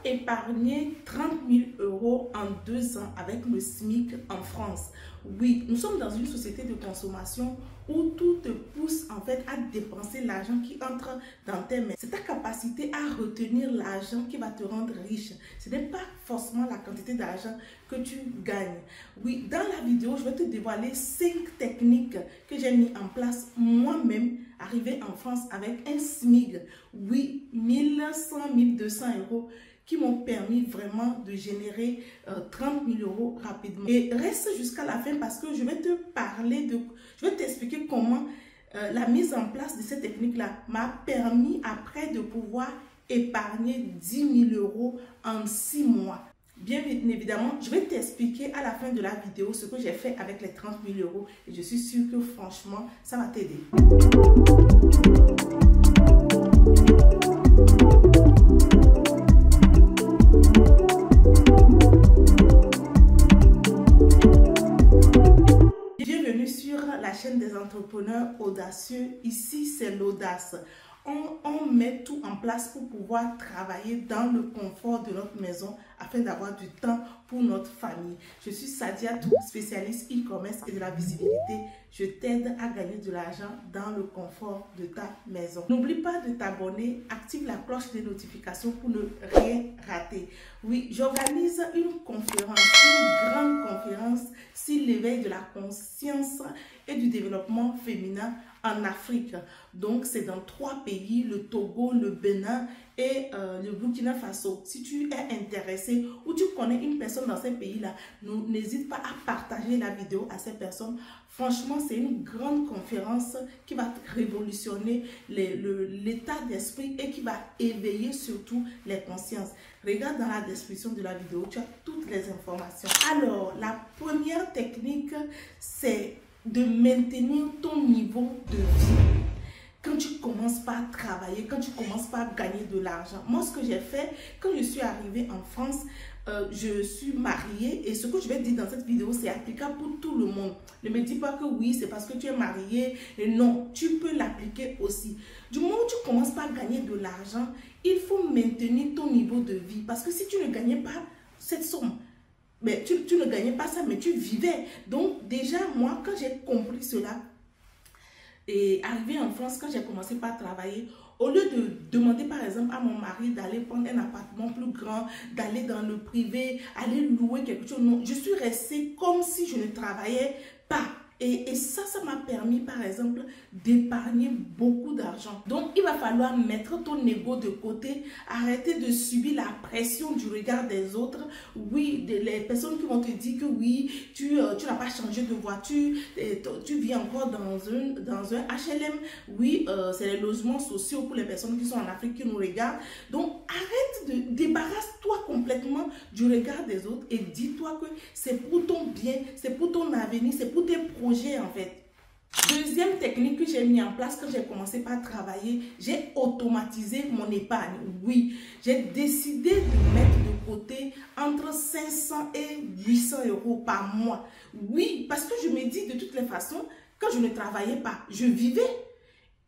épargner 30 000 € en 2 ans avec le SMIC en France. Oui, nous sommes dans une société de consommation où tout te pousse en fait à dépenser l'argent qui entre dans tes mains. C'est ta capacité à retenir l'argent qui va te rendre riche. Ce n'est pas forcément la quantité d'argent que tu gagnes. Oui, dans la vidéo, je vais te dévoiler 5 techniques que j'ai mis en place moi-même, arrivé en France avec un SMIC. Oui, 1100, 1200 € qui m'ont permis vraiment de générer 30 000 € rapidement. Et reste jusqu'à la fin parce que je vais te parler je vais t'expliquer comment la mise en place de cette technique-là m'a permis après de pouvoir épargner 10 000 € en 6 mois. Bien évidemment, je vais t'expliquer à la fin de la vidéo ce que j'ai fait avec les 30 000 € et je suis sûre que franchement, ça va t'aider. Bienvenue sur la chaîne des entrepreneurs audacieux. Ici, c'est l'audace. On met tout en place pour pouvoir travailler dans le confort de notre maison afin d'avoir du temps pour notre famille. Je suis Sadia, spécialiste e-commerce et de la visibilité. Je t'aide à gagner de l'argent dans le confort de ta maison. N'oublie pas de t'abonner, active la cloche des notifications pour ne rien rater. Oui, j'organise une conférence, une grande conférence sur l'éveil de la conscience et du développement féminin en Afrique. Donc, c'est dans 3 pays, le Togo, le Bénin et le Burkina Faso. Si tu es intéressé ou tu connais une personne dans ces pays-là, n'hésite pas à partager la vidéo à ces personnes. Franchement, c'est une grande conférence qui va révolutionner l'état d'esprit et qui va éveiller surtout les consciences. Regarde dans la description de la vidéo, tu as toutes les informations. Alors, la première technique, c'est de maintenir ton niveau de vie. Quand tu commences pas à travailler, quand tu commences pas à gagner de l'argent. Moi, ce que j'ai fait, quand je suis arrivée en France, je suis mariée et ce que je vais dire dans cette vidéo, c'est applicable pour tout le monde. Ne me dis pas que oui, c'est parce que tu es mariée. Et non, tu peux l'appliquer aussi. Du moment où tu commences pas à gagner de l'argent, il faut maintenir ton niveau de vie. Parce que si tu ne gagnais pas cette somme, mais tu ne gagnais pas ça, mais tu vivais. Donc déjà, moi, quand j'ai compris cela, et arrivé en France, quand j'ai commencé par travailler, au lieu de demander par exemple à mon mari d'aller prendre un appartement plus grand, d'aller dans le privé, aller louer quelque chose, non, je suis restée comme si je ne travaillais pas. Et ça m'a permis par exemple d'épargner beaucoup d'argent. Donc il va falloir mettre ton ego de côté, arrêter de subir la pression du regard des autres. Oui, les personnes qui vont te dire que oui, tu n'as pas changé de voiture, tu vis encore dans un HLM. Oui, c'est les logements sociaux pour les personnes qui sont en Afrique qui nous regardent. Donc arrête débarrasse-toi complètement du regard des autres et dis-toi que c'est pour ton bien, c'est pour ton avenir, c'est pour tes projets en fait. Deuxième technique que j'ai mis en place quand j'ai commencé par travailler, j'ai automatisé mon épargne. Oui, j'ai décidé de mettre de côté entre 500 et 800 € par mois. Oui, parce que je me dis de toutes les façons, quand je ne travaillais pas, je vivais.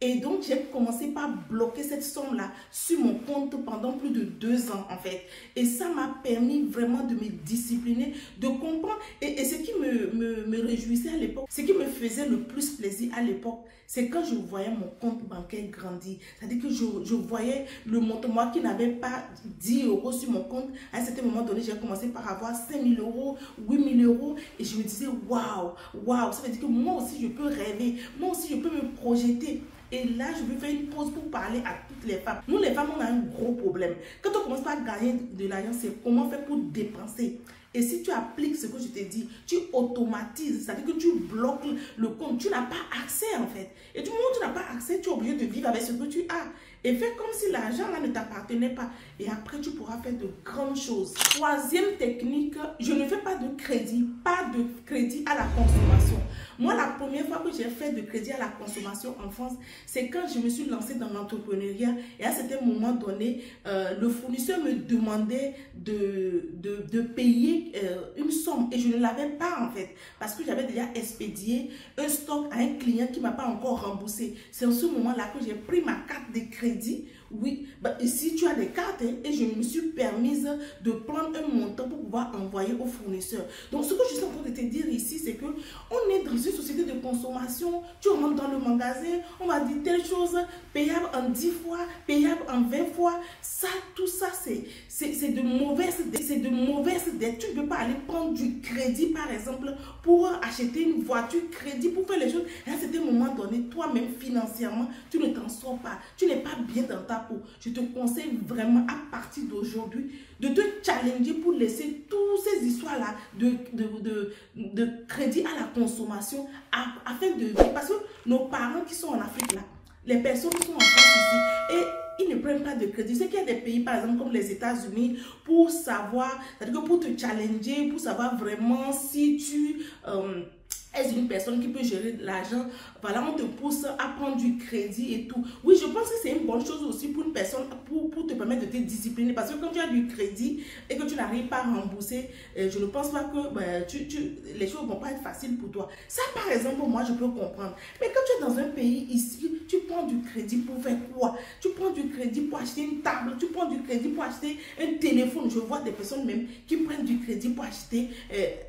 Et donc, j'ai commencé par bloquer cette somme-là sur mon compte pendant plus de 2 ans, en fait. Et ça m'a permis vraiment de me discipliner, de comprendre. Et ce qui me réjouissait à l'époque, ce qui me faisait le plus plaisir à l'époque, c'est quand je voyais mon compte bancaire grandir. C'est-à-dire que je voyais le montant, moi qui n'avais pas 10 € sur mon compte. À un certain moment donné, j'ai commencé par avoir 5 000 €, 8 000 €. Et je me disais, waouh, waouh, ça veut dire que moi aussi, je peux rêver. Moi aussi, je peux me projeter. Et là, je vais faire une pause pour parler à toutes les femmes. Nous, les femmes, on a un gros problème. Quand on commence pas à gagner de l'argent, c'est comment faire pour dépenser. Et si tu appliques ce que je t'ai dit, tu automatises, c'est-à-dire que tu bloques le compte. Tu n'as pas accès en fait. Et du moment où tu n'as pas accès, tu es obligé de vivre avec ce que tu as. Et fais comme si l'argent là ne t'appartenait pas. Et après, tu pourras faire de grandes choses. Troisième technique, je ne fais pas de crédit à la consommation. Moi, la première fois que j'ai fait de crédit à la consommation en France, c'est quand je me suis lancée dans l'entrepreneuriat. Et à certain moment donné, le fournisseur me demandait de payer une somme. Et je ne l'avais pas en fait. Parce que j'avais déjà expédié un stock à un client qui ne m'a pas encore remboursé. C'est en ce moment-là que j'ai pris ma carte de crédit. Oui, bah, ici tu as des cartes hein, et je me suis permise de prendre un montant pour pouvoir envoyer aux fournisseurs. Donc ce que je suis en train de te dire ici, c'est que on est dans une société de consommation. Tu rentres dans le magasin, on va dire telle chose, payable en 10 fois, payable en 20 fois. Ça, tout ça, c'est de mauvaises dettes. Tu ne peux pas aller prendre du crédit, par exemple, pour acheter une voiture, crédit, pour faire les choses. Et à un certain moment donné, toi-même, financièrement, tu ne t'en sors pas. Tu n'es pas bien dans ta peau. Je te conseille vraiment, à partir d'aujourd'hui, de te challenger pour laisser toutes ces histoires-là de crédit à la consommation afin de vivre. Parce que nos parents qui sont en Afrique, là, les personnes qui sont en France ici, et ils ne prennent pas de crédit. C'est qu'il y a des pays, par exemple, comme les États-Unis, pour savoir, c'est-à-dire que pour te challenger, pour savoir vraiment si tu es une personne qui peut gérer l'argent. Voilà, on te pousse à prendre du crédit et tout. Oui, je pense que c'est une bonne chose aussi pour une personne, pour te permettre de te discipliner. Parce que quand tu as du crédit et que tu n'arrives pas à rembourser, je ne pense pas que les choses ne vont pas être faciles pour toi. Ça, par exemple, moi, je peux comprendre. Mais quand tu es dans un pays ici, tu prends du crédit pour faire quoi? Tu prends du crédit pour acheter une table, tu prends du crédit pour acheter un téléphone. Je vois des personnes même qui prennent du crédit pour acheter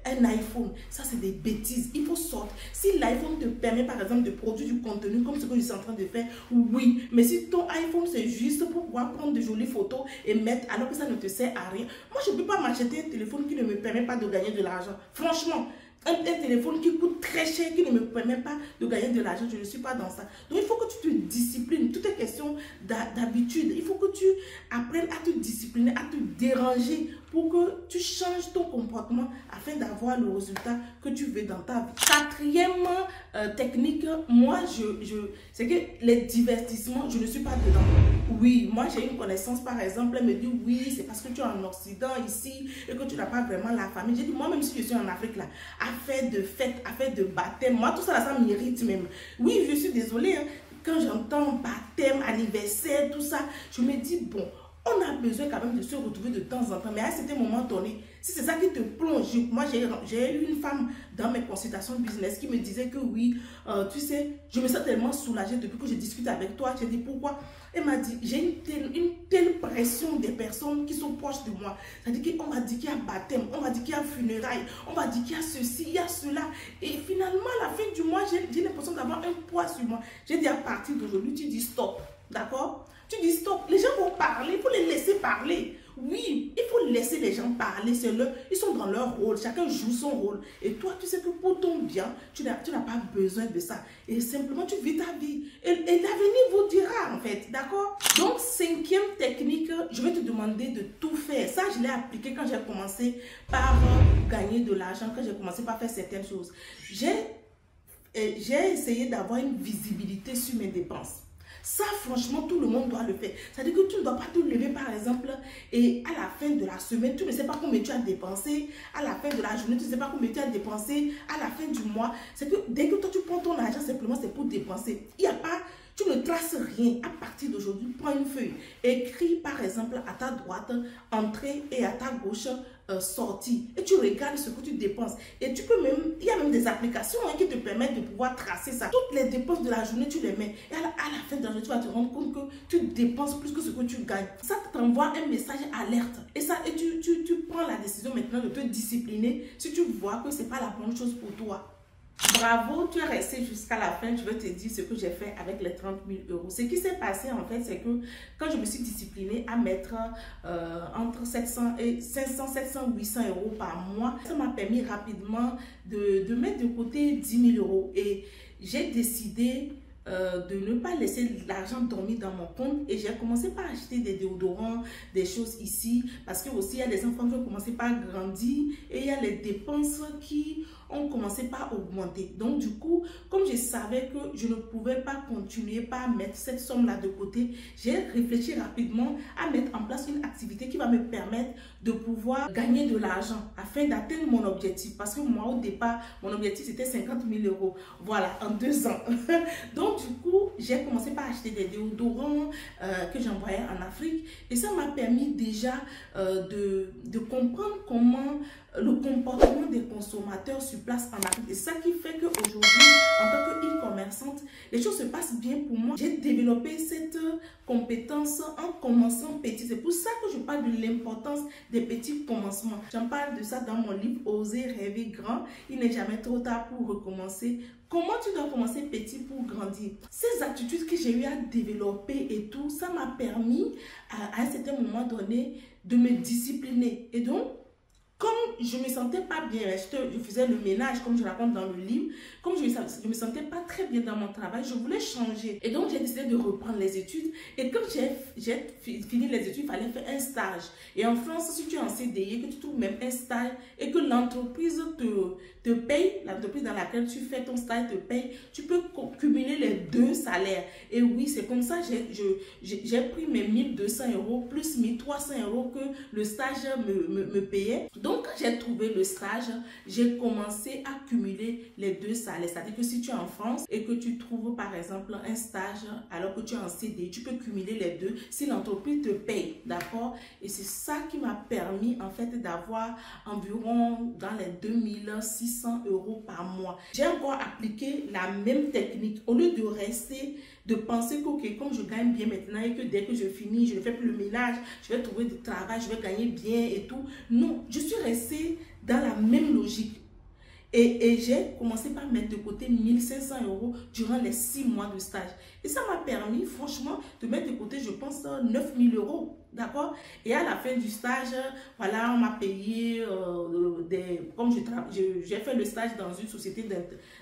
un iPhone. Ça, c'est des bêtises. Il faut sortir. Si l'iPhone te permet, par exemple, de produire du contenu comme ce que je suis en train de faire, oui. Mais si ton iPhone, c'est juste pour pouvoir prendre de jolies photos et mettre, alors que ça ne te sert à rien, moi, je ne peux pas m'acheter un téléphone qui ne me permet pas de gagner de l'argent. Franchement. Un téléphone qui coûte très cher, qui ne me permet pas de gagner de l'argent, je ne suis pas dans ça. Donc, il faut que tu te disciplines. Tout est question d'habitude. Il faut que tu apprennes à te discipliner, à te déranger pour que tu changes ton comportement afin d'avoir le résultat que tu veux dans ta vie. Quatrième technique, moi, c'est que les divertissements, je ne suis pas dedans. Oui, moi j'ai une connaissance par exemple, elle me dit oui, c'est parce que tu es en Occident ici et que tu n'as pas vraiment la famille. J'ai dit moi même si je suis en Afrique là, affaire de fête, affaire de baptême, moi tout ça là, ça m'irrite même. Oui, je suis désolée, hein, quand j'entends baptême, anniversaire, tout ça, je me dis bon, on a besoin quand même de se retrouver de temps en temps, mais à un certain moment donné, si c'est ça qui te plonge, moi j'ai eu une femme dans mes consultations business qui me disait que oui, tu sais, je me sens tellement soulagée depuis que je discute avec toi. J'ai dit pourquoi? Elle m'a dit, j'ai une telle pression des personnes qui sont proches de moi. C'est-à-dire qu'on m'a dit qu'il y a baptême, on m'a dit qu'il y a funérailles, on m'a dit qu'il y a ceci, il y a cela. Et finalement, à la fin du mois, j'ai l'impression d'avoir un poids sur moi. J'ai dit à partir d'aujourd'hui, tu dis stop, d'accord? Tu dis stop, les gens vont parler, il faut les laisser parler. Oui, il faut laisser les gens parler, ils sont dans leur rôle, chacun joue son rôle. Et toi, tu sais que pour ton bien, tu n'as pas besoin de ça. Et simplement, tu vis ta vie. Et l'avenir vous dira, en fait, d'accord? Donc, cinquième technique, je vais te demander de tout faire. Ça, je l'ai appliqué quand j'ai commencé par gagner de l'argent, quand j'ai commencé par faire certaines choses. J'ai essayé d'avoir une visibilité sur mes dépenses. Ça, franchement, tout le monde doit le faire. C'est-à-dire que tu ne dois pas te lever, par exemple, et à la fin de la semaine, tu ne sais pas combien tu as dépensé. À la fin de la journée, tu ne sais pas combien tu as dépensé. À la fin du mois, c'est que dès que toi, tu prends ton argent, simplement, c'est pour dépenser. Il n'y a pas... Tu ne traces rien. À partir d'aujourd'hui, prends une feuille. Écris, par exemple, à ta droite, entrée, et à ta gauche, sortie. Et tu regardes ce que tu dépenses. Et tu peux même, il y a même des applications qui te permettent de pouvoir tracer ça. Toutes les dépenses de la journée, tu les mets. Et à la fin de la journée, tu vas te rendre compte que tu dépenses plus que ce que tu gagnes. Ça t'envoie un message alerte. Et tu prends la décision maintenant de te discipliner si tu vois que ce n'est pas la bonne chose pour toi. Bravo, tu es resté jusqu'à la fin. Je vais te dire ce que j'ai fait avec les 30 000 €. Ce qui s'est passé en fait, c'est que quand je me suis disciplinée à mettre entre 500 et 500, 700, 800 € par mois, ça m'a permis rapidement de mettre de côté 10 000 € et j'ai décidé de ne pas laisser l'argent dormir dans mon compte et j'ai commencé par acheter des déodorants, des choses ici parce que aussi il y a des enfants qui ont commencé par grandir et il y a les dépenses qui ont commencé par augmenter. Donc du coup, comme je savais que je ne pouvais pas continuer par mettre cette somme là de côté, j'ai réfléchi rapidement à mettre en place une activité qui va me permettre de pouvoir gagner de l'argent afin d'atteindre mon objectif. Parce que moi, au départ, mon objectif, c'était 50 000 euros. Voilà, en 2 ans. Donc, du coup, j'ai commencé par acheter des déodorants que j'envoyais en Afrique. Et ça m'a permis déjà de comprendre comment le comportement des consommateurs sur place en Afrique. Et ça qui fait qu'aujourd'hui, en tant qu'e-commerçante, les choses se passent bien pour moi. J'ai développé cette compétence en commençant petit. C'est pour ça que je parle de l'importance des petits commencements. J'en parle de ça dans mon livre Oser rêver grand. Il n'est jamais trop tard pour recommencer. Comment tu dois commencer petit pour grandir? Ces attitudes que j'ai eu à développer et tout, ça m'a permis à un certain moment donné de me discipliner. Et donc, comme je ne me sentais pas bien, je faisais le ménage comme je raconte dans le livre, comme je ne me sentais pas très bien dans mon travail, je voulais changer. Et donc j'ai décidé de reprendre les études. Et quand j'ai fini les études, il fallait faire un stage. Et en France, si tu es en CDI, que tu trouves même un stage et que l'entreprise te paye, l'entreprise dans laquelle tu fais ton stage te paye, tu peux cumuler les 2 salaires. Et oui, c'est comme ça, j'ai pris mes 1200 euros plus 1300 euros que le stage me payait. Donc, quand j'ai trouvé le stage, j'ai commencé à cumuler les 2 salaires. C'est-à-dire que si tu es en France et que tu trouves par exemple un stage alors que tu es en CDI, tu peux cumuler les 2 si l'entreprise te paye, d'accord? Et c'est ça qui m'a permis en fait d'avoir environ dans les 2600 euros par mois. J'ai encore appliqué la même technique. Au lieu de rester, de penser que okay, comme je gagne bien maintenant et que dès que je finis, je ne fais plus le ménage, je vais trouver du travail, je vais gagner bien et tout. Non, je suis restée dans la même logique. Et j'ai commencé par mettre de côté 1500 euros durant les 6 mois de stage. Et ça m'a permis, franchement, de mettre de côté, je pense, 9000 euros. D'accord? Et à la fin du stage, voilà, on m'a payé comme j'ai fait le stage dans une société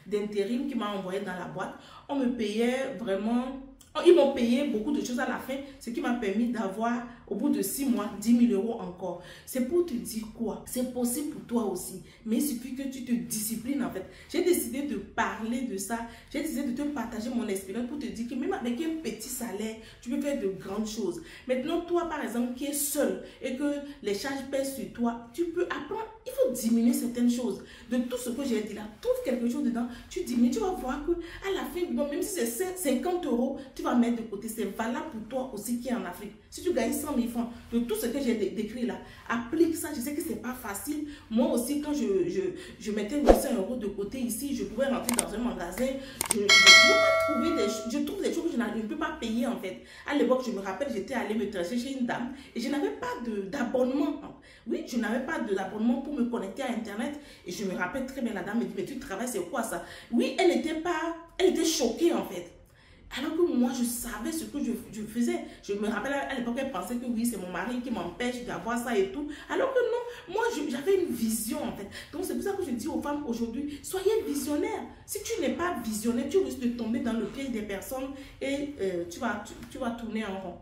d'intérim qui m'a envoyé dans la boîte. On me payait vraiment... Ils m'ont payé beaucoup de choses à la fin, ce qui m'a permis d'avoir, au bout de 6 mois, 10 000 euros encore. C'est pour te dire quoi? C'est possible pour toi aussi. Mais il suffit que tu te disciplines en fait. J'ai décidé de parler de ça. J'ai décidé de te partager mon expérience pour te dire que même avec un petit salaire, tu peux faire de grandes choses. Maintenant, toi par exemple, qui es seul et que les charges pèsent sur toi, tu peux apprendre. Il faut diminuer certaines choses. De tout ce que j'ai dit là, trouve quelque chose dedans, tu diminues. Tu vas voir que à la fin, bon, même si c'est 50 euros, tu vas mettre de côté. C'est valable pour toi aussi qui est en Afrique. Si tu gagnes 100 000 francs, de tout ce que j'ai décrit là, applique ça. Je sais que c'est pas facile. Moi aussi, quand je mettais 800 euros de côté ici, je pouvais rentrer dans un magasin. Je trouve des choses que je ne peux pas payer en fait. À l'époque, je me rappelle, j'étais allée me tracer chez une dame et je n'avais pas d'abonnement. Oui, je n'avais pas d'abonnement pour me connecter à Internet. Et je me rappelle très bien, la dame me dit, mais tu travailles, c'est quoi ça? Oui, elle était choquée en fait. Alors que moi, je savais ce que je faisais. Je me rappelle à l'époque, elle pensait que oui, c'est mon mari qui m'empêche d'avoir ça et tout. Alors que non, moi, j'avais une vision en fait. Donc, c'est pour ça que je dis aux femmes aujourd'hui, soyez visionnaires. Si tu n'es pas visionnaire, tu risques de tomber dans le piège des personnes et tu vas tourner en rond.